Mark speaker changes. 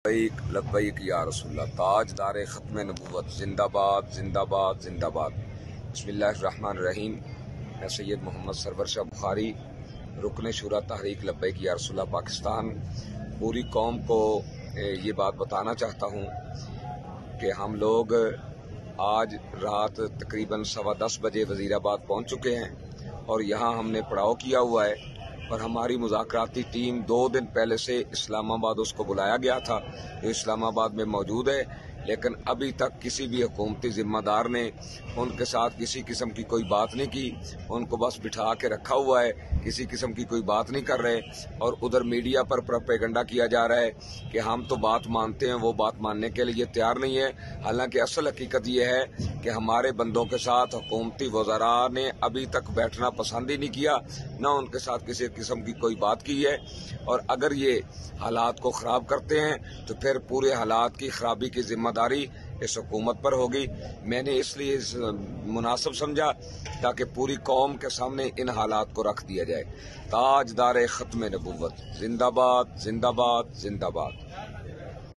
Speaker 1: لبیک لبیک یا رسول اللہ، تاجدار ختم نبوت، زندہ باد زندہ باد زندہ باد۔ بسم اللہ الرحمن الرحیم۔ میں سید محمد سرور شاہ بخاری، رکن شورا تحریک لبیک یا رسول اللہ پاکستان، پوری قوم کو یہ بات بتانا چاہتا ہوں کہ ہم لوگ آج رات تقریباً 10:15 بجے وزیر آباد پہنچ چکے ہیں اور یہاں ہم نے پڑاؤ کیا ہوا ہے، اور ہماری مذاکراتی ٹیم 2 دن پہلے سے اسلام آباد اس کو بلایا گیا تھا، جو اسلام آباد میں موجود ہے، لیکن ابھی تک کسی بھی حکومتی ذمہ دار نے ان کے ساتھ کسی قسم کی کوئی بات نہیں کی، ان کو بس بٹھا کے رکھا ہوا ہے، کسی قسم کی کوئی بات نہیں کر رہے، اور ادھر میڈیا پر پروپیگنڈا کیا جا رہا ہے کہ ہم تو بات مانتے ہیں، وہ بات ماننے کے لیے تیار نہیں ہے۔ حالانکہ اصل حقیقت یہ ہے کہ ہمارے بندوں کے ساتھ حکومتی وزراء نے ابھی تک بیٹھنا پسند ہی نہیں کیا، نہ ان کے ساتھ کسی قسم کی کوئی بات کی ہے، اور اگر یہ حالات کو خراب کرتے ہیں تو پھر پورے حالات کی خرابی کی ذمہ داری اس حکومت پر ہوگی۔ میں نے اس لیے مناسب سمجھا تاکہ پوری قوم کے سامنے ان حالات کو رکھ دیا جائے۔ تاجدار ختم نبوت، زندہ باد زندہ باد زندہ باد۔